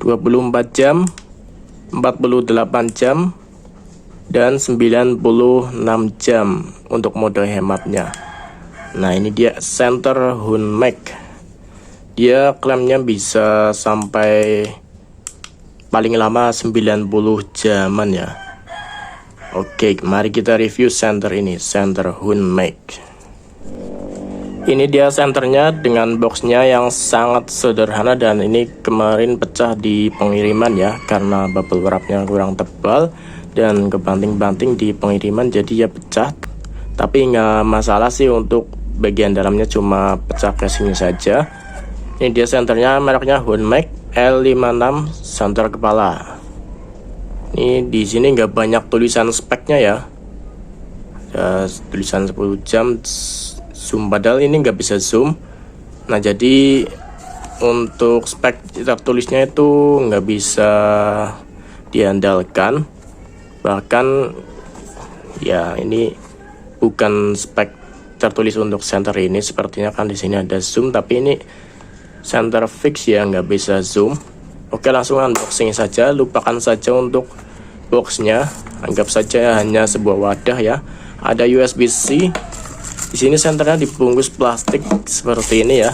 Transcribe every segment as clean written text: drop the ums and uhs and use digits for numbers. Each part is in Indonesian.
24 jam, 48 jam, dan 96 jam untuk mode hematnya. Nah, ini dia Center Hunmax. Dia klaimnya bisa sampai paling lama 90 jaman ya. Oke, mari kita review center ini, Center Hunmax. Ini dia senternya dengan boxnya yang sangat sederhana, dan ini kemarin pecah di pengiriman ya, karena bubble wrapnya kurang tebal dan kebanting-banting di pengiriman, jadi ya pecah. Tapi nggak masalah sih, untuk bagian dalamnya cuma pecah casingnya saja. Ini dia senternya, mereknya Hunmax L56 senter kepala. Ini di sini nggak banyak tulisan speknya ya. Ada tulisan 10 jam zoom, padahal ini nggak bisa zoom. Nah, jadi untuk spek tertulisnya itu nggak bisa diandalkan. Bahkan ya, ini bukan spek tertulis untuk center ini. Sepertinya kan di sini ada zoom, tapi ini center fix ya, nggak bisa zoom. Oke, langsung unboxing saja. Lupakan saja untuk boxnya, anggap saja hanya sebuah wadah ya. Ada USB-C. Di sini senternya dibungkus plastik seperti ini ya.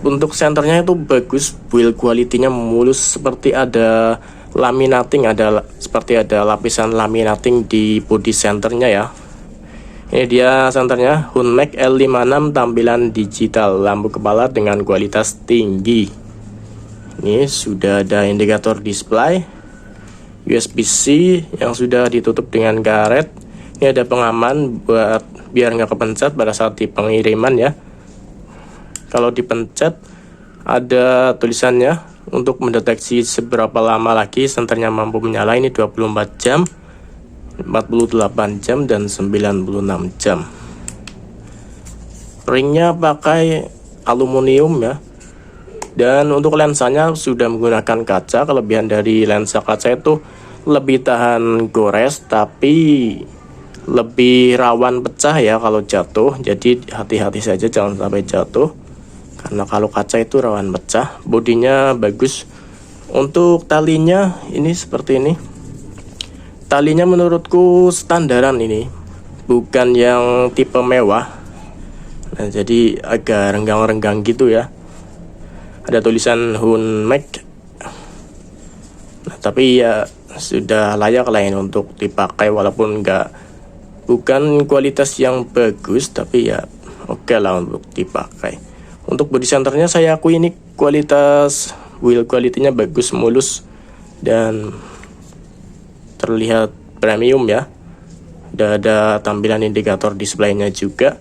Untuk senternya itu bagus, build quality-nya mulus, seperti ada laminating, seperti ada lapisan laminating di body senternya ya. Ini dia senternya Hunmax L56, tampilan digital, lampu kepala dengan kualitas tinggi. Ini sudah ada indikator display, USB-C yang sudah ditutup dengan karet. Ini ada pengaman buat biar nggak kepencet pada saat di pengiriman ya. Kalau dipencet ada tulisannya untuk mendeteksi seberapa lama lagi senternya mampu menyala. Ini 24 jam, 48 jam, dan 96 jam. Ringnya pakai aluminium ya. Dan untuk lensanya sudah menggunakan kaca. Kelebihan dari lensa kaca itu lebih tahan gores, tapi lebih rawan pecah ya kalau jatuh. Jadi hati-hati saja, jangan sampai jatuh, karena kalau kaca itu rawan pecah. Bodinya bagus. Untuk talinya ini seperti ini. Talinya menurutku standaran, ini bukan yang tipe mewah. Nah, jadi agak renggang-renggang gitu ya. Ada tulisan Hunmax. Nah, tapi ya sudah layak lah ini untuk dipakai, walaupun bukan kualitas yang bagus, tapi ya oke lah untuk dipakai. Untuk body centernya saya akui ini kualitas build quality-nya bagus, mulus, dan terlihat premium ya. Udah ada tampilan indikator displaynya juga.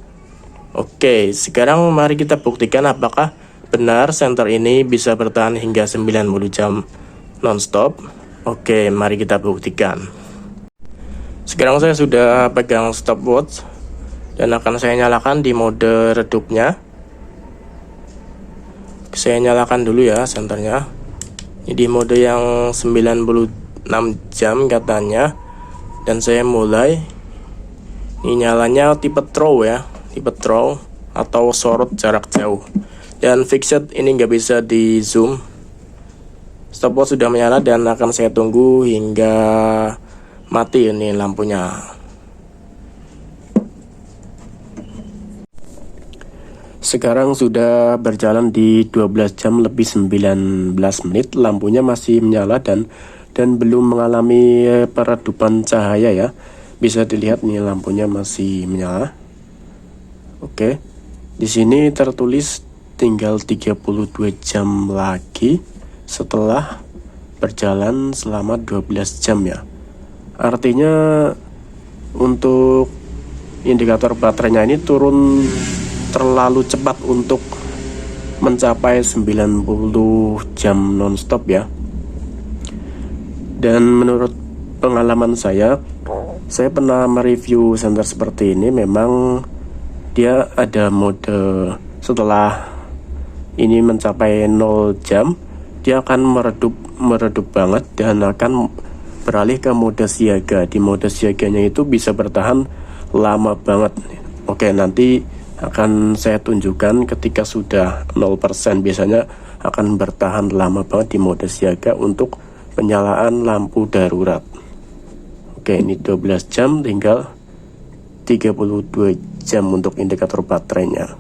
Oke, sekarang mari kita buktikan apakah benar center ini bisa bertahan hingga 90 jam nonstop. Oke, mari kita buktikan. Sekarang saya sudah pegang stopwatch dan akan saya nyalakan di mode redupnya. Saya nyalakan dulu ya senternya. Ini di mode yang 96 jam katanya. Dan saya mulai. Ini nyalanya tipe throw ya, tipe throw atau sorot jarak jauh. Dan fixed ini nggak bisa di zoom. Stopwatch sudah menyala dan akan saya tunggu hingga mati ini lampunya. Sekarang sudah berjalan di 12 jam lebih 19 menit. Lampunya masih menyala dan belum mengalami peredupan cahaya ya. Bisa dilihat nih, lampunya masih menyala. Oke. Di sini tertulis tinggal 32 jam lagi setelah berjalan selama 12 jam ya. Artinya untuk indikator baterainya ini turun terlalu cepat untuk mencapai 90 jam nonstop ya. Dan menurut pengalaman saya pernah mereview center seperti ini. Memang dia ada mode setelah ini mencapai 0 jam, dia akan meredup banget dan akan beralih ke mode siaga. Di mode siaganya itu bisa bertahan lama banget. Oke, nanti akan saya tunjukkan ketika sudah 0%. Biasanya akan bertahan lama banget di mode siaga untuk penyalaan lampu darurat. Oke, ini 12 jam, tinggal 32 jam untuk indikator baterainya.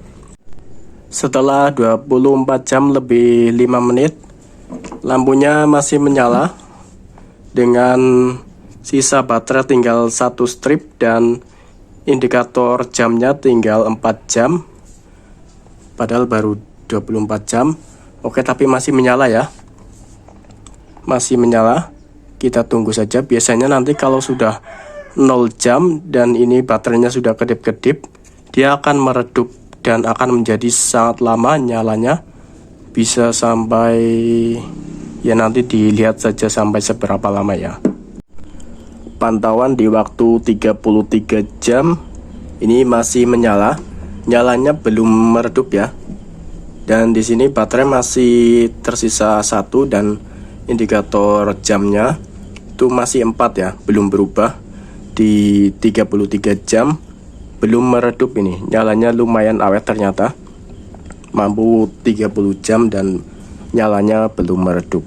Setelah 24 jam lebih 5 menit, lampunya masih menyala dengan sisa baterai tinggal 1 strip dan indikator jamnya tinggal 4 jam. Padahal baru 24 jam. Oke, tapi masih menyala ya. Masih menyala. Kita tunggu saja. Biasanya nanti kalau sudah 0 jam dan ini baterainya sudah kedip-kedip, dia akan meredup dan akan menjadi sangat lama nyalanya, bisa sampai, ya nanti dilihat saja sampai seberapa lama ya. Pantauan di waktu 33 jam ini masih menyala, nyalanya belum meredup ya. Dan di sini baterai masih tersisa 1 dan indikator jamnya itu masih 4 ya, belum berubah. Di 33 jam belum meredup, ini nyalanya lumayan awet ternyata, mampu 30 jam dan nyalanya belum meredup.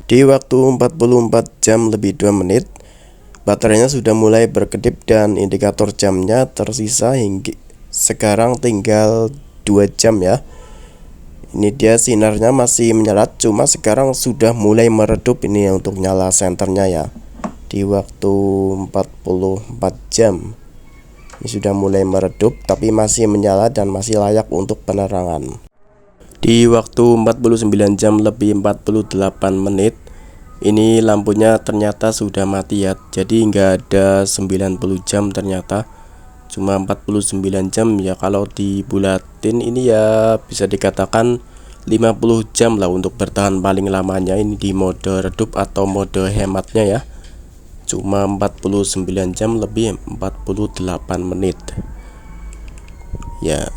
Di waktu 44 jam lebih 2 menit baterainya sudah mulai berkedip dan indikator jamnya tersisa hingga sekarang tinggal 2 jam ya. Ini dia sinarnya masih menyala, cuma sekarang sudah mulai meredup ini untuk nyala senternya ya. Di waktu 44 jam ini sudah mulai meredup, tapi masih menyala dan masih layak untuk penerangan. Di waktu 49 jam lebih 48 menit, ini lampunya ternyata sudah mati ya. Jadi nggak ada 90 jam ternyata, cuma 49 jam ya. Kalau dibulatin ini ya bisa dikatakan 50 jam lah untuk bertahan paling lamanya ini di mode redup atau mode hematnya ya. Cuma 49 jam lebih 48 menit ya.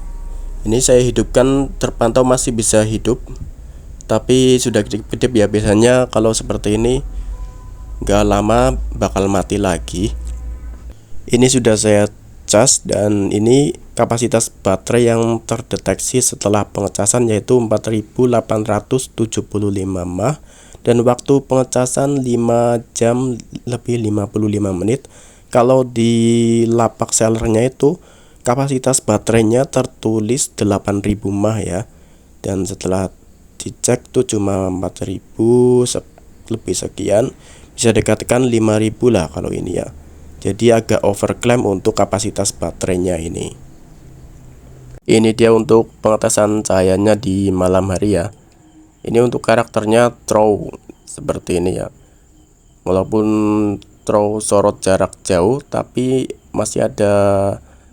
Ini saya hidupkan, terpantau masih bisa hidup, tapi sudah kedip-kedip ya. Biasanya kalau seperti ini gak lama bakal mati lagi. Ini sudah saya cas dan ini kapasitas baterai yang terdeteksi setelah pengecasan yaitu 4875 mAh. Dan waktu pengecasan 5 jam lebih 55 menit. Kalau di lapak sellernya itu kapasitas baterainya tertulis 8000 mAh ya. Dan setelah dicek tuh cuma 4000 lebih sekian. Bisa dikatakan 5000 lah kalau ini ya. Jadi agak overclaim untuk kapasitas baterainya ini. Ini dia untuk pengetesan cahayanya di malam hari ya. Ini untuk karakternya throw seperti ini ya. Walaupun throw sorot jarak jauh, tapi masih ada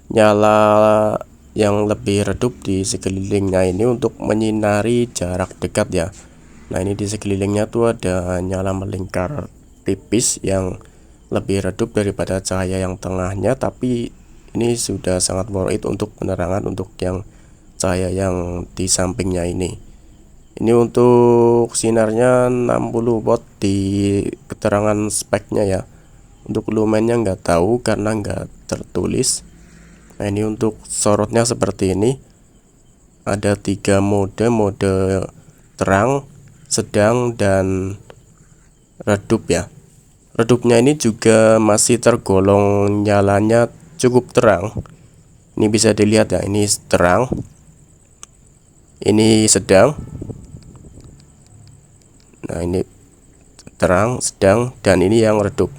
nyala yang lebih redup di sekelilingnya ini untuk menyinari jarak dekat ya. Nah, ini di sekelilingnya tuh ada nyala melingkar tipis yang lebih redup daripada cahaya yang tengahnya, tapi ini sudah sangat worth it untuk penerangan untuk yang cahaya yang di sampingnya ini. Ini untuk sinarnya 60 watt di keterangan speknya ya. Untuk lumennya nggak tahu karena nggak tertulis. Nah, ini untuk sorotnya seperti ini. Ada 3 mode terang, sedang, dan redup ya. Redupnya ini juga masih tergolong nyalanya cukup terang. Ini bisa dilihat ya, ini terang, ini sedang. Nah, ini terang, sedang, dan ini yang redup.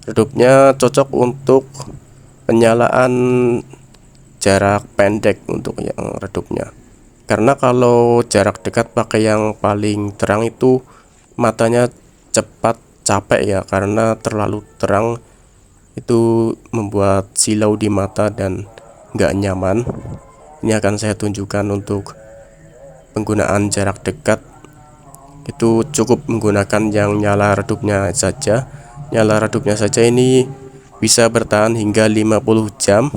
Redupnya cocok untuk penyalaan jarak pendek untuk yang redupnya. Karena kalau jarak dekat pakai yang paling terang itu matanya cepat capek ya, karena terlalu terang itu membuat silau di mata dan nggak nyaman. Ini akan saya tunjukkan untuk penggunaan jarak dekat. Itu cukup menggunakan yang nyala redupnya saja. Nyala redupnya saja ini bisa bertahan hingga 50 jam.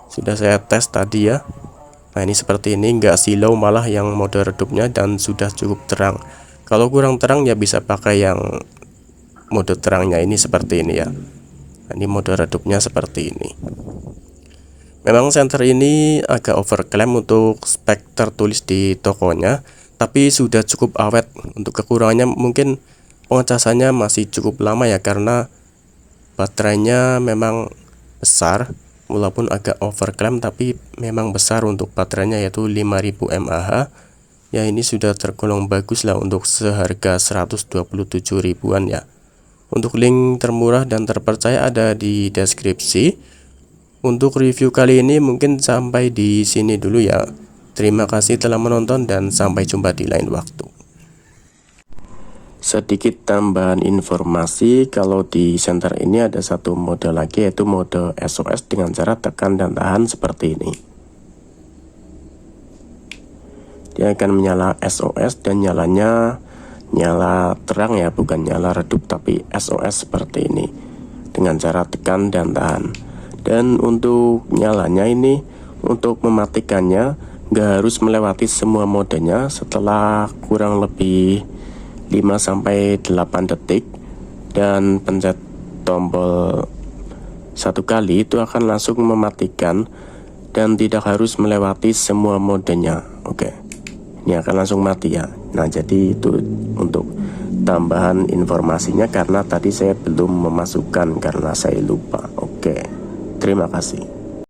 Sudah saya tes tadi ya. Nah, ini seperti ini, nggak silau malah yang mode redupnya, dan sudah cukup terang. Kalau kurang terang ya bisa pakai yang mode terangnya ini seperti ini ya. Nah, ini mode redupnya seperti ini. Memang senter ini agak overclaim untuk spek tertulis di tokonya, tapi sudah cukup awet. Untuk kekurangannya mungkin pengecasannya masih cukup lama ya, karena baterainya memang besar, walaupun agak overclock tapi memang besar untuk baterainya, yaitu 5000 mAh. Ya ini sudah tergolong bagus lah untuk seharga 127 ribuan ya. Untuk link termurah dan terpercaya ada di deskripsi. Untuk review kali ini mungkin sampai di sini dulu ya. Terima kasih telah menonton dan sampai jumpa di lain waktu. Sedikit tambahan informasi, kalau di senter ini ada satu mode lagi, yaitu mode SOS dengan cara tekan dan tahan seperti ini. Dia akan menyala SOS dan nyalanya nyala terang ya, bukan nyala redup, tapi SOS seperti ini dengan cara tekan dan tahan. Dan untuk nyalanya ini, untuk mematikannya nggak harus melewati semua modenya. Setelah kurang lebih 5-8 detik dan pencet tombol satu kali, itu akan langsung mematikan dan tidak harus melewati semua modenya. Oke, ini akan langsung mati ya. Nah, jadi itu untuk tambahan informasinya, karena tadi saya belum memasukkan karena saya lupa. Oke, terima kasih.